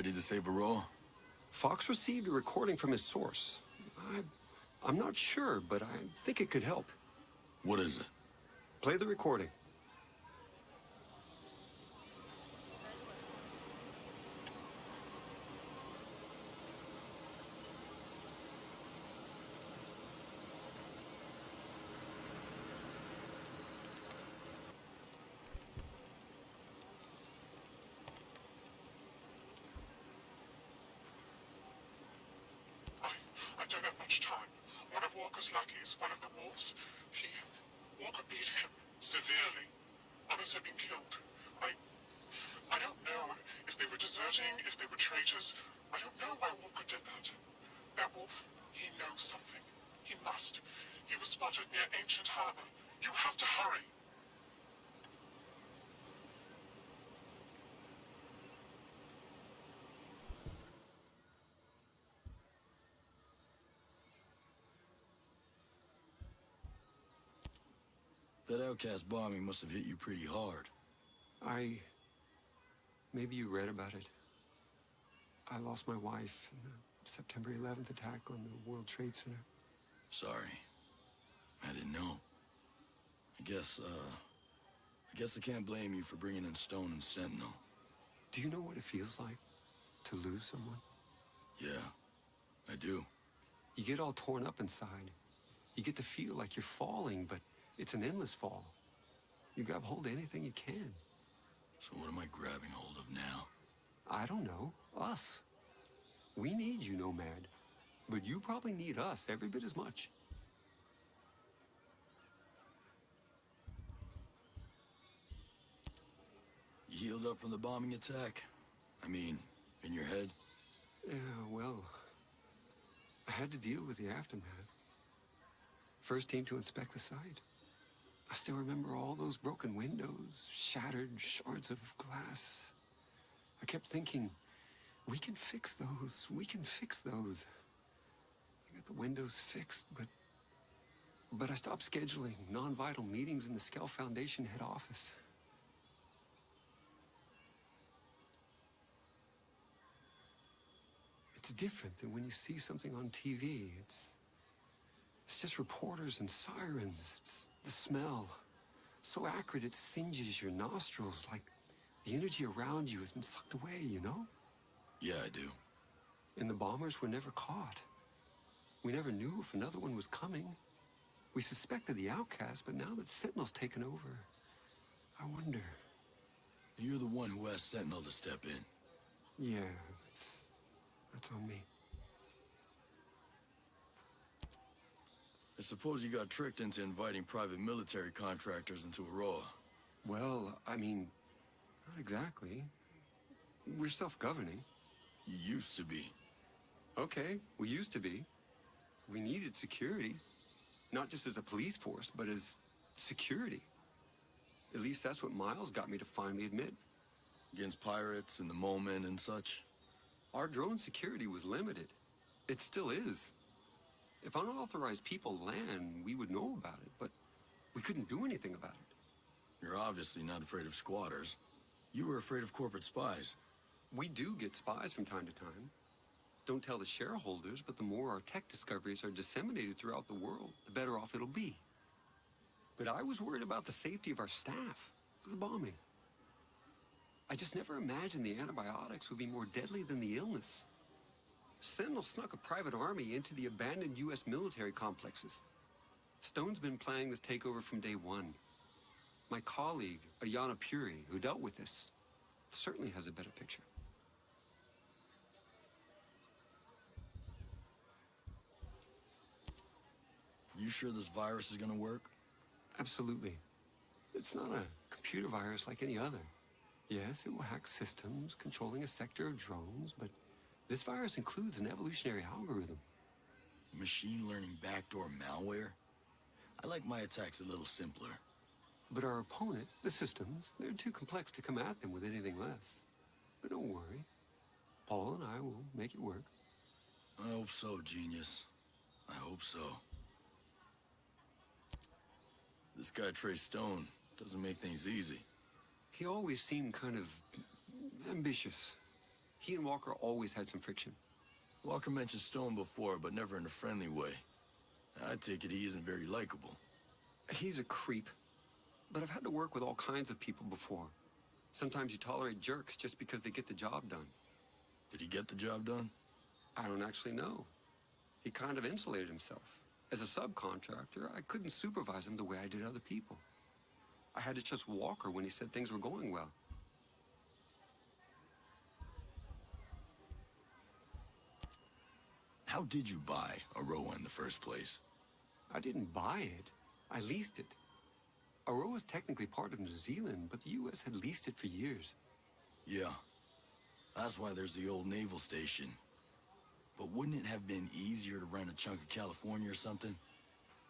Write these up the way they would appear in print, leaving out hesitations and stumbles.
ready to save Aurora? Fox received a recording from his source. I'm not sure, but I think it could help. What is it? Play the recording. I don't have much time. One of Walker's lackeys, one of the wolves, Walker beat him severely. Others have been killed. I don't know if they were deserting, if they were traitors. I don't know why Walker did that. That wolf, he knows something. He must. He was spotted near Ancient Harbor. You have to hurry. That outcast bombing must have hit you pretty hard. Maybe you read about it. I lost my wife in the September 11th attack on the World Trade Center. Sorry. I didn't know. I guess I can't blame you for bringing in Stone and Sentinel. Do you know what it feels like to lose someone? Yeah, I do. You get all torn up inside. You get to feel like you're falling, but it's an endless fall. You grab hold of anything you can. So what am I grabbing hold of now? I don't know. Us. We need you, Nomad. But you probably need us every bit as much. You healed up from the bombing attack? I mean, in your head? Yeah, well, I had to deal with the aftermath. First team to inspect the site. I still remember all those broken windows, shattered shards of glass. I kept thinking, we can fix those. We can fix those. I got the windows fixed, but I stopped scheduling non-vital meetings in the Skell Foundation head office. It's different than when you see something on TV. It's just reporters and sirens. It's the smell. So acrid it singes your nostrils, like the energy around you has been sucked away, you know? Yeah, I do. And the bombers were never caught. We never knew if another one was coming. We suspected the outcast, but now that Sentinel's taken over, I wonder. You're the one who asked Sentinel to step in. Yeah, that's on me. I suppose you got tricked into inviting private military contractors into Aurora. Well, I mean, not exactly. We're self-governing. You used to be. Okay, we used to be. We needed security. Not just as a police force, but as security. At least that's what Miles got me to finally admit. Against pirates in the moment and such. Our drone security was limited. It still is. If unauthorized people land, we would know about it, but we couldn't do anything about it. You're obviously not afraid of squatters. You were afraid of corporate spies. We do get spies from time to time. Don't tell the shareholders, but the more our tech discoveries are disseminated throughout the world, the better off it'll be. But I was worried about the safety of our staff, the bombing. I just never imagined the antibiotics would be more deadly than the illness. Sentinel snuck a private army into the abandoned U.S. military complexes. Stone's been planning this takeover from day one. My colleague, Ayana Puri, who dealt with this, certainly has a better picture. You sure this virus is gonna work? Absolutely. It's not a computer virus like any other. Yes, it will hack systems, controlling a sector of drones, but this virus includes an evolutionary algorithm. Machine learning backdoor malware? I like my attacks a little simpler. But our opponent, the systems, they're too complex to come at them with anything less. But don't worry. Paul and I will make it work. I hope so, genius. I hope so. This guy Trey Stone doesn't make things easy. He always seemed kind of ambitious. He and Walker always had some friction. Walker mentioned Stone before, but never in a friendly way. I take it he isn't very likable. He's a creep. But I've had to work with all kinds of people before. Sometimes you tolerate jerks just because they get the job done. Did he get the job done? I don't actually know. He kind of insulated himself. As a subcontractor, I couldn't supervise him the way I did other people. I had to trust Walker when he said things were going well. How did you buy Aroa in the first place? I didn't buy it. I leased it. Aroa is technically part of New Zealand, but the U.S. had leased it for years. Yeah. That's why there's the old naval station. But wouldn't it have been easier to rent a chunk of California or something?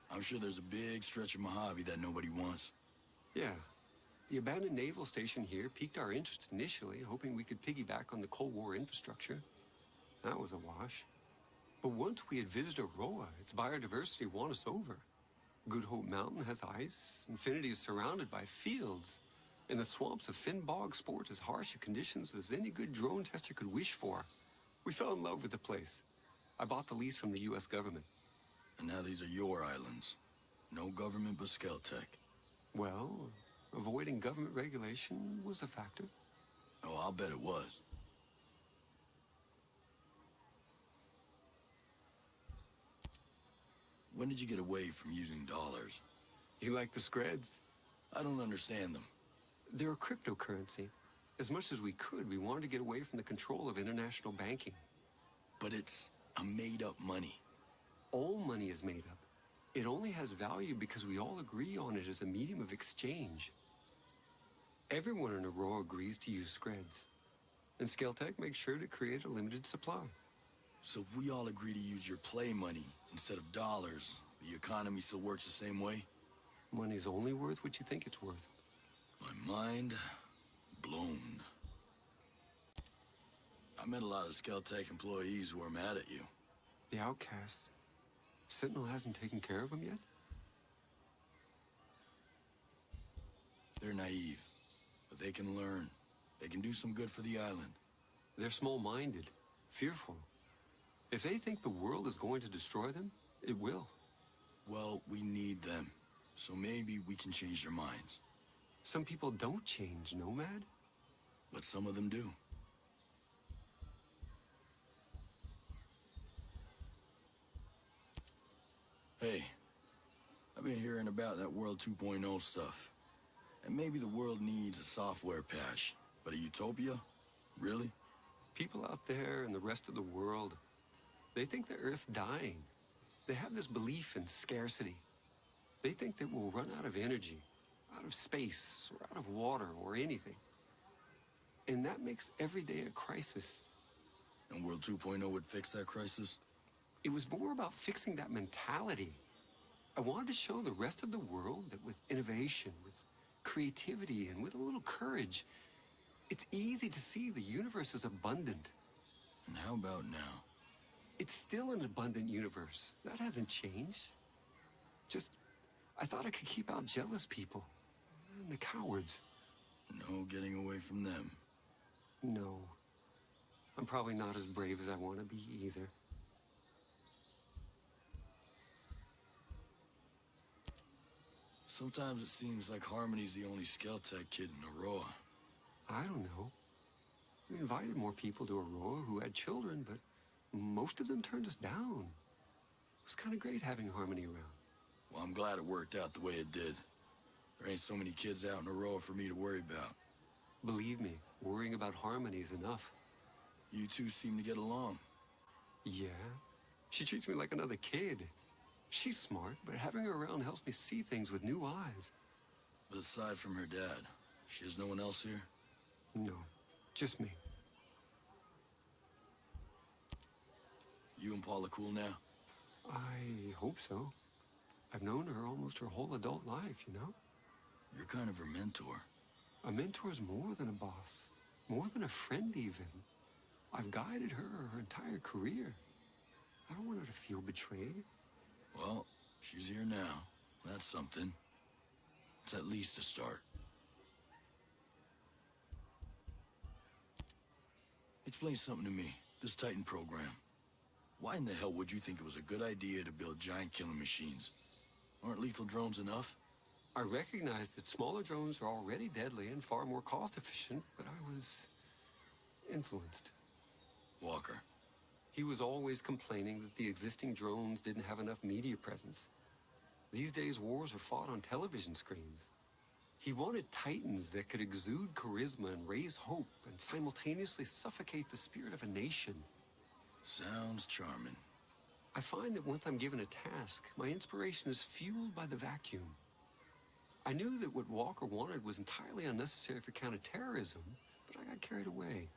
I'm sure there's a big stretch of Mojave that nobody wants. Yeah. The abandoned naval station here piqued our interest initially, hoping we could piggyback on the Cold War infrastructure. That was a wash. But once we had visited Aroa, its biodiversity won us over. Good Hope Mountain has ice, Infinity is surrounded by fields, and the swamps of Finn Bog sport as harsh conditions as any good drone tester could wish for. We fell in love with the place. I bought the lease from the U.S. government. And now these are your islands. No government but Skeltech. Well, avoiding government regulation was a factor. Oh, I'll bet it was. When did you get away from using dollars? You like the Screds? I don't understand them. They're a cryptocurrency. As much as we could, we wanted to get away from the control of international banking. But it's a made-up money. All money is made up. It only has value because we all agree on it as a medium of exchange. Everyone in Aroa agrees to use Screds. And Skeltech makes sure to create a limited supply. So if we all agree to use your play money instead of dollars, the economy still works the same way? Money's only worth what you think it's worth. My mind blown. I met a lot of Skeltech employees who are mad at you. The outcasts. Sentinel hasn't taken care of them yet? They're naive, but they can learn. They can do some good for the island. They're small-minded, fearful. If they think the world is going to destroy them, it will. Well, we need them, so maybe we can change their minds. Some people don't change, Nomad. But some of them do. Hey, I've been hearing about that World 2.0 stuff. And maybe the world needs a software patch. But a utopia? Really? People out there in the rest of the world, they think the Earth's dying. They have this belief in scarcity. They think that we'll run out of energy, out of space, or out of water, or anything. And that makes every day a crisis. And World 2.0 would fix that crisis? It was more about fixing that mentality. I wanted to show the rest of the world that with innovation, with creativity, and with a little courage, it's easy to see the universe is abundant. And how about now? It's still an abundant universe. That hasn't changed. Just, I thought I could keep out jealous people. And the cowards. No getting away from them. No. I'm probably not as brave as I want to be either. Sometimes it seems like Harmony's the only Skeltech kid in Aroa. I don't know. We invited more people to Aroa who had children, but most of them turned us down. It was kind of great having Harmony around. Well, I'm glad it worked out the way it did. There ain't so many kids out in Aroa for me to worry about. Believe me, worrying about Harmony is enough. You two seem to get along. Yeah? She treats me like another kid. She's smart, but having her around helps me see things with new eyes. But aside from her dad, she has no one else here? No, just me. You and Paula cool now? I hope so. I've known her almost her whole adult life, you know? You're kind of her mentor. A mentor's more than a boss. More than a friend, even. I've guided her entire career. I don't want her to feel betrayed. Well, she's here now. That's something. It's at least a start. Hey, Explain something to me. This Titan program. Why in the hell would you think it was a good idea to build giant killing machines? Aren't lethal drones enough? I recognize that smaller drones are already deadly and far more cost-efficient, but I was influenced. Walker. He was always complaining that the existing drones didn't have enough media presence. These days, wars are fought on television screens. He wanted titans that could exude charisma and raise hope and simultaneously suffocate the spirit of a nation. Sounds charming. I find that once I'm given a task, my inspiration is fueled by the vacuum. I knew that what Walker wanted was entirely unnecessary for counterterrorism, but I got carried away.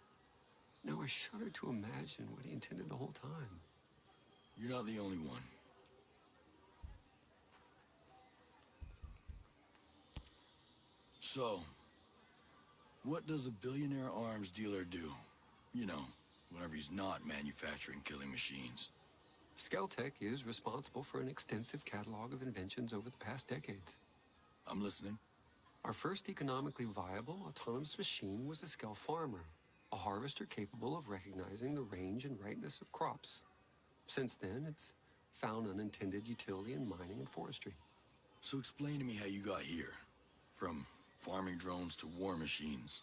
Now I shudder to imagine what he intended the whole time. You're not the only one. So, what does a billionaire arms dealer do? You know, whenever he's not manufacturing killing machines. Skeltech is responsible for an extensive catalog of inventions over the past decades. I'm listening. Our first economically viable autonomous machine was the Skell Farmer, a harvester capable of recognizing the range and ripeness of crops. Since then, it's found unintended utility in mining and forestry. So explain to me how you got here. From farming drones to war machines.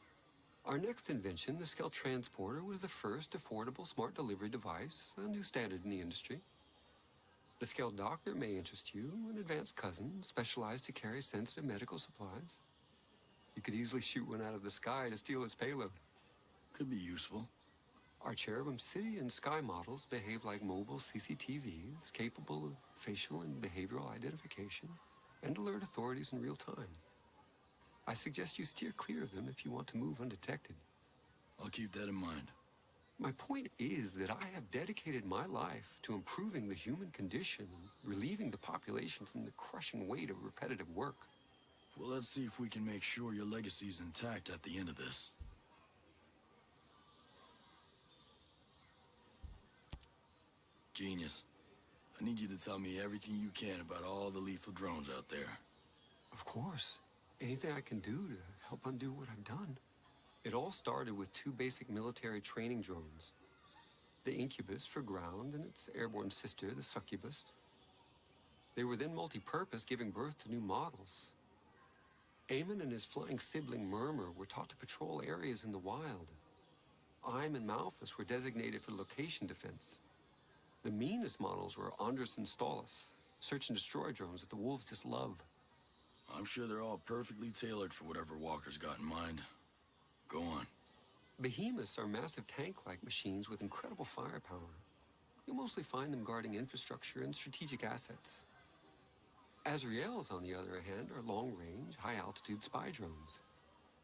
Our next invention, the Skell Transporter, was the first affordable smart delivery device, a new standard in the industry. The Skell Doctor may interest you, an advanced cousin specialized to carry sensitive medical supplies. You could easily shoot one out of the sky to steal its payload. Could be useful. Our Cherubim City and Sky models behave like mobile CCTVs, capable of facial and behavioral identification, and alert authorities in real time. I suggest you steer clear of them if you want to move undetected. I'll keep that in mind. My point is that I have dedicated my life to improving the human condition and relieving the population from the crushing weight of repetitive work. Well, let's see if we can make sure your legacy's intact at the end of this. Genius. I need you to tell me everything you can about all the lethal drones out there. Of course. Anything I can do to help undo what I've done. It all started with two basic military training drones. The Incubus for ground and its airborne sister, the Succubus. They were then multi-purpose, giving birth to new models. Eamon and his flying sibling Murmur were taught to patrol areas in the wild. Ime and Malphus were designated for location defense. The meanest models were Andrus and Stolas, search and destroy drones that the wolves just love. I'm sure they're all perfectly tailored for whatever Walker's got in mind. Go on. Behemoths are massive tank-like machines with incredible firepower. You'll mostly find them guarding infrastructure and strategic assets. Azraels, on the other hand, are long-range, high-altitude spy drones.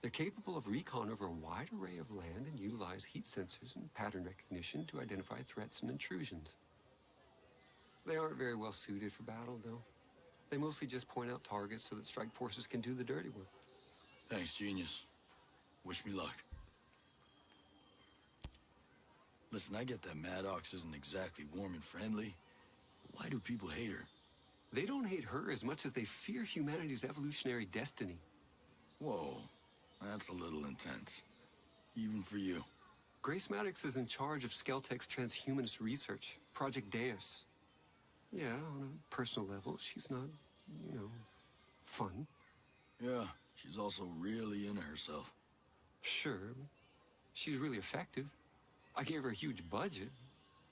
They're capable of recon over a wide array of land and utilize heat sensors and pattern recognition to identify threats and intrusions. They aren't very well suited for battle, though. They mostly just point out targets so that strike forces can do the dirty work. Thanks, genius. Wish me luck. Listen, I get that Maddox isn't exactly warm and friendly. But why do people hate her? They don't hate her as much as they fear humanity's evolutionary destiny. Whoa, that's a little intense. Even for you. Grace Maddox is in charge of Skeltech's transhumanist research, Project Deus. Yeah, on a personal level, she's not, fun. Yeah, she's also really into herself. Sure, she's really effective. I gave her a huge budget.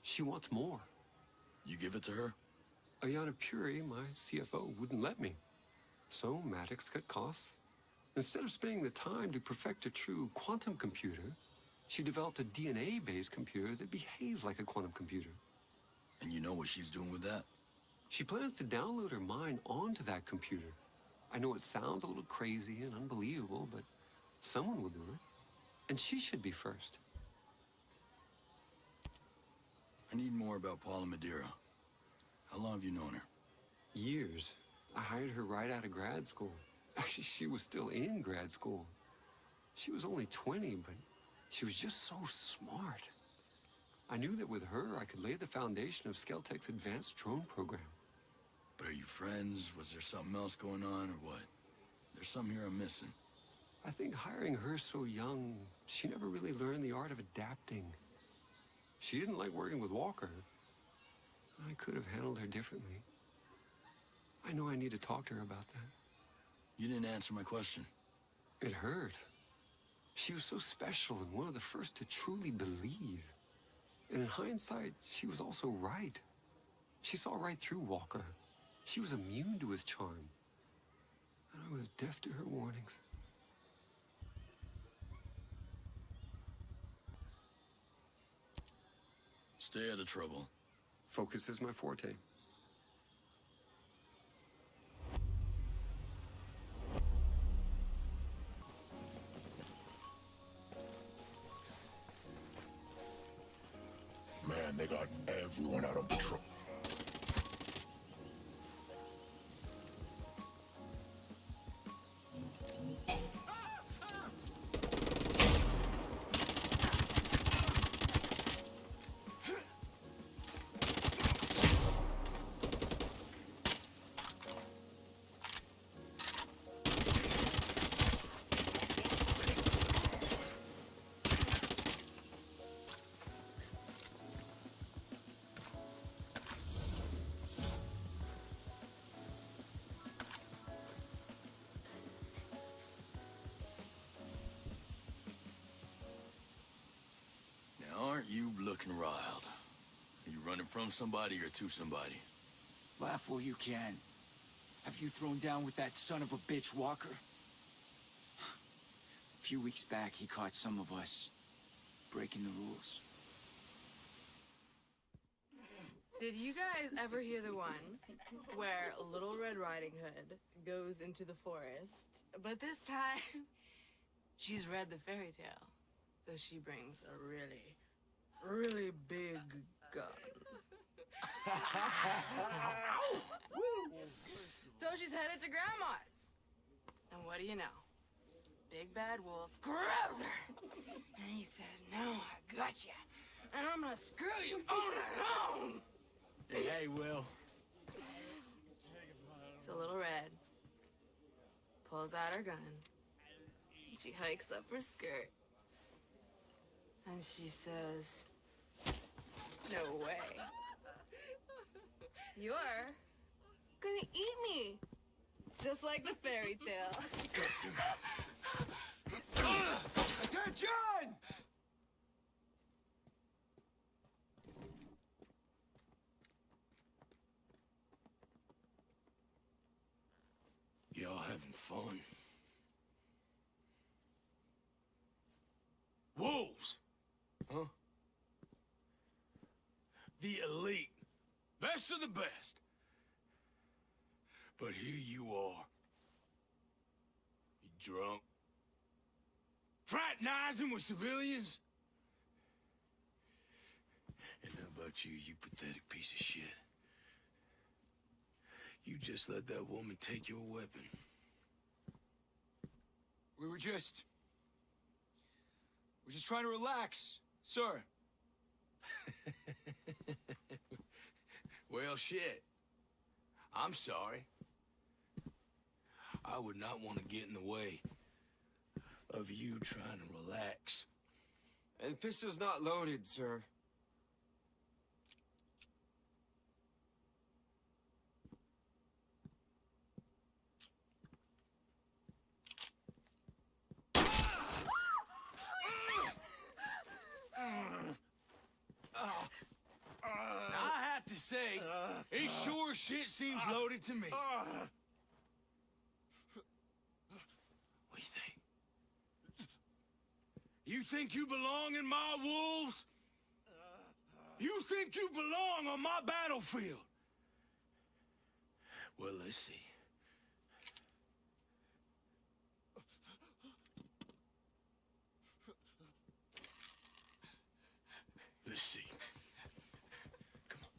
She wants more. You give it to her? Ayana Puri, my CFO, wouldn't let me. So Maddox cut costs. Instead of spending the time to perfect a true quantum computer, she developed a DNA-based computer that behaves like a quantum computer. And you know what she's doing with that? She plans to download her mind onto that computer. I know it sounds a little crazy and unbelievable, but someone will do it. And she should be first. I need more about Paula Madeira. How long have you known her? Years. I hired her right out of grad school. Actually, she was still in grad school. She was only 20, but she was just so smart. I knew that with her, I could lay the foundation of Skeltech's advanced drone program. But are you friends? Was there something else going on, or what? There's something here I'm missing. I think hiring her so young, she never really learned the art of adapting. She didn't like working with Walker. I could have handled her differently. I know I need to talk to her about that. You didn't answer my question. It hurt. She was so special and one of the first to truly believe. And in hindsight, she was also right. She saw right through Walker. She was immune to his charm. And I was deaf to her warnings. Stay out of trouble. Focus is my forte. Man, they got everyone out on patrol. Aren't you looking riled? Are you running from somebody or to somebody? Laugh while you can. Have you thrown down with that son of a bitch, Walker? A few weeks back, he caught some of us breaking the rules. Did you guys ever hear the one where Little Red Riding Hood goes into the forest, but this time she's read the fairy tale, so she brings a really big gun. So she's headed to Grandma's. And what do you know? Big bad wolf grabs her. And he says, "No, I got you. And I'm gonna screw you all night long." Hey, Will. So Little Red pulls out her gun. She hikes up her skirt. And she says, "No way. You're gonna eat me. Just like the fairy tale." Attention! Y'all having fun? Wolves! Huh? The elite. Best of the best. But here you are. You drunk? Fraternizing with civilians? And how about you, you pathetic piece of shit? You just let that woman take your weapon. We're just trying to relax, sir. Well, shit. I'm sorry. I would not want to get in the way of you trying to relax. And the pistol's not loaded, sir. I have to say, it sure shit seems loaded to me. What do you think? You think you belong in my wolves? You think you belong on my battlefield? Well, let's see. Let's see. Come on.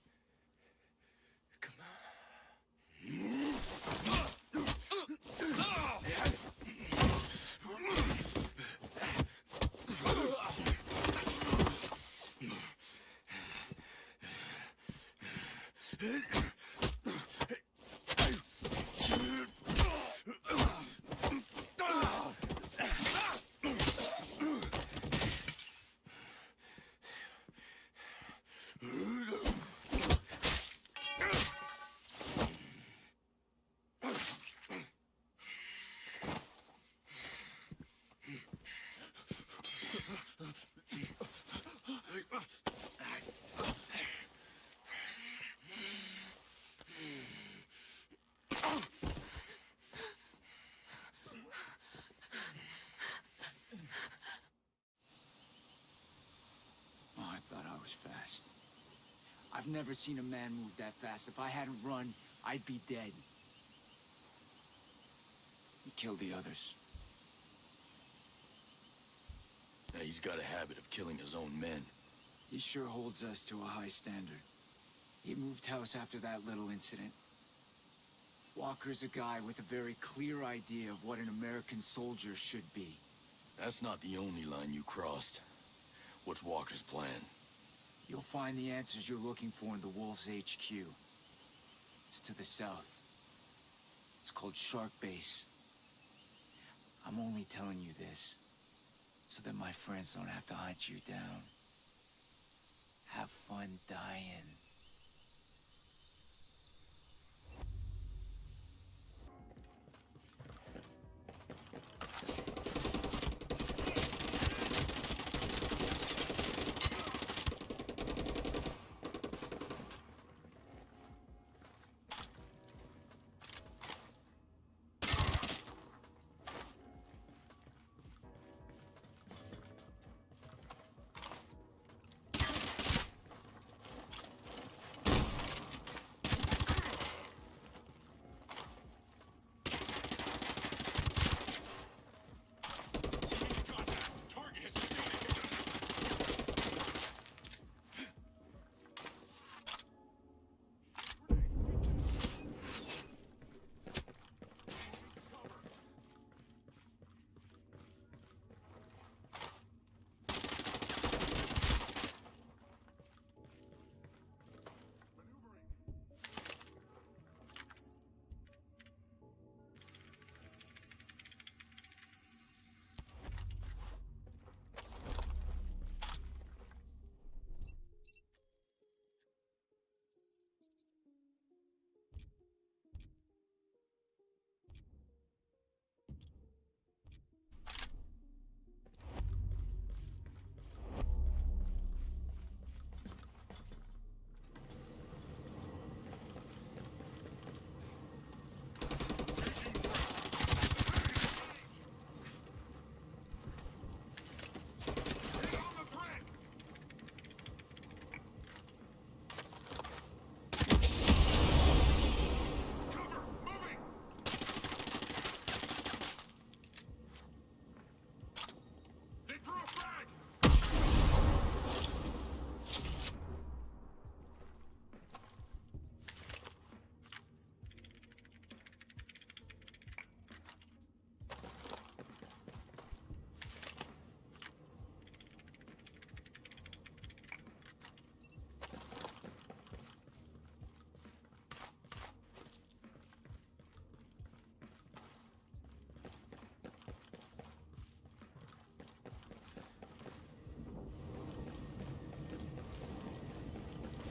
never seen a man move that fast. If I hadn't run, I'd be dead. He killed the others. Now, he's got a habit of killing his own men. He sure holds us to a high standard. He moved house after that little incident. Walker's a guy with a very clear idea of what an American soldier should be. That's not the only line you crossed. What's Walker's plan? You'll find the answers you're looking for in the Wolves HQ. It's to the south. It's called Shark Base. I'm only telling you this so that my friends don't have to hunt you down. Have fun dying.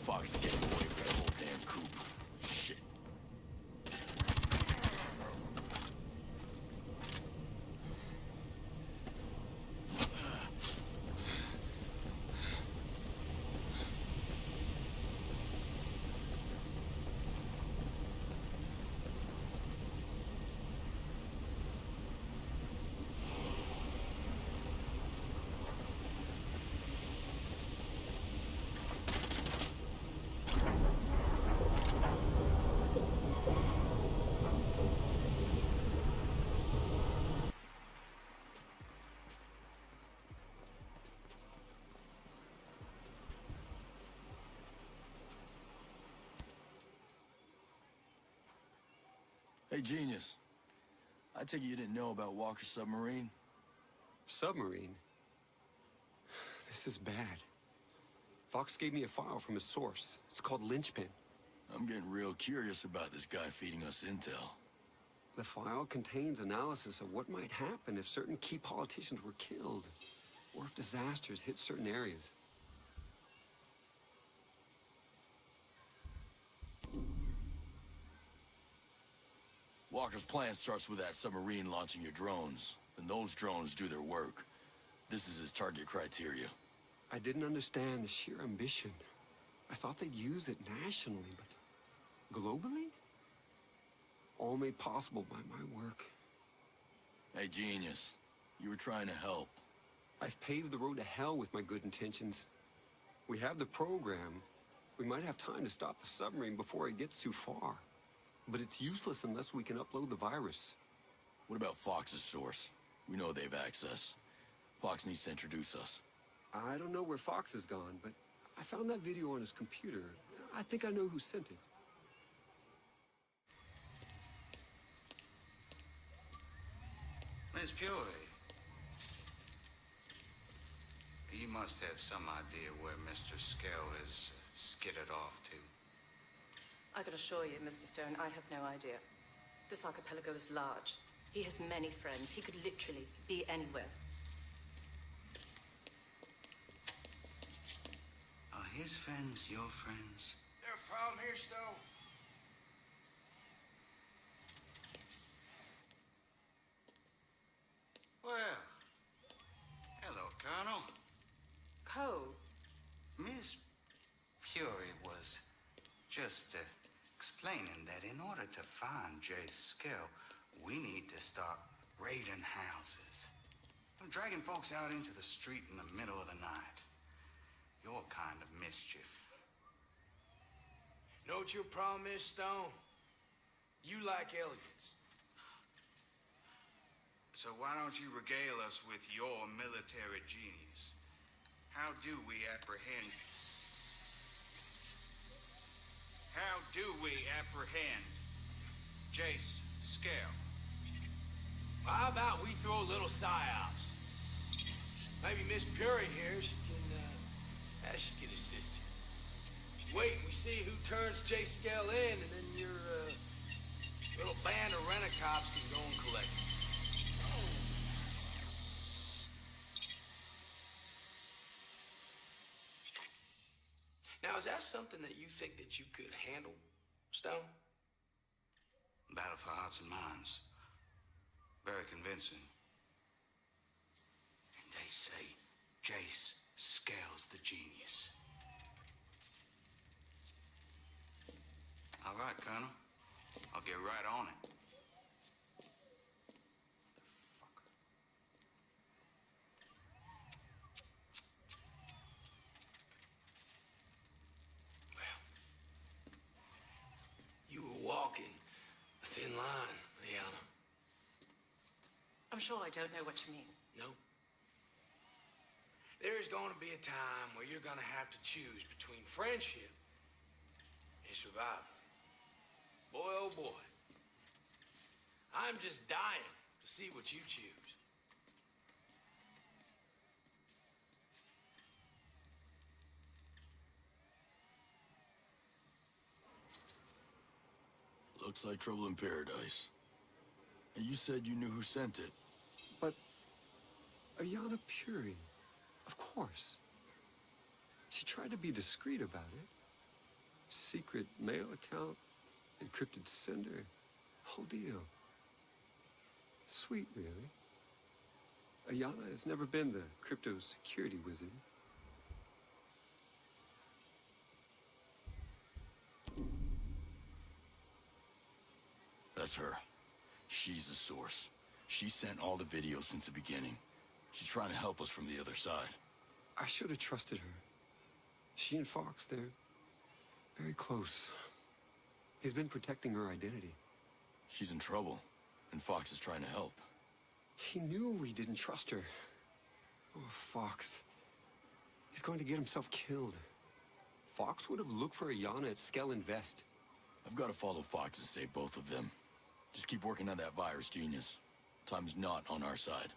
Fox getting away with that whole damn coop. Shit. Hey, Genius. I take it you didn't know about Walker's submarine? Submarine? This is bad. Fox gave me a file from a source. It's called Linchpin. I'm getting real curious about this guy feeding us intel. The file contains analysis of what might happen if certain key politicians were killed, or if disasters hit certain areas. Walker's plan starts with that submarine launching your drones, and those drones do their work. This is his target criteria. I didn't understand the sheer ambition. I thought they'd use it nationally, but globally? All made possible by my work. Hey, Genius. You were trying to help. I've paved the road to hell with my good intentions. We have the program. We might have time to stop the submarine before it gets too far. But it's useless unless we can upload the virus. What about Fox's source? We know they've access. Fox needs to introduce us. I don't know where Fox has gone, but I found that video on his computer. I think I know who sent it. Miss Peory, you must have some idea where Mr. Skell is skidded off to. I can assure you, Mr. Stone, I have no idea. This archipelago is large. He has many friends. He could literally be anywhere. Are his friends your friends? There a problem here, Stone? Well, hello, Colonel. Cole, Miss Peory was just explaining that in order to find Jay Skell, we need to start raiding houses. Dragging folks out into the street in the middle of the night. Your kind of mischief. Know what your problem is, Stone? You like elegance. So why don't you regale us with your military genius? How do we apprehend Jace Skell? How about we throw a little psyops? Maybe Miss Peory here, she can assist you. Wait, we see who turns Jay Skell in, and then your little band of rent-a-cops can go and collect him. Now, is that something that you think that you could handle, Stone? Battle for hearts and minds. Very convincing. And they say Jace Skell's the genius. All right, Colonel. I'll get right on it. You were walking a thin line, Liana. I'm sure I don't know what you mean. No? There's going to be a time where you're going to have to choose between friendship and survival. Boy, oh boy. I'm just dying to see what you choose. Looks like trouble in paradise. And you said you knew who sent it. But Ayana Puri, of course. She tried to be discreet about it. Secret mail account, encrypted sender, whole deal. Sweet, really. Ayana has never been the crypto security wizard. That's her. She's the source. She sent all the videos since the beginning. She's trying to help us from the other side. I should have trusted her. She and Fox, they're very close. He's been protecting her identity. She's in trouble, and Fox is trying to help. He knew we didn't trust her. Oh, Fox. He's going to get himself killed. Fox would have looked for Ayana at Skell Invest. I've got to follow Fox and save both of them. Just keep working on that virus, genius. Time's not on our side.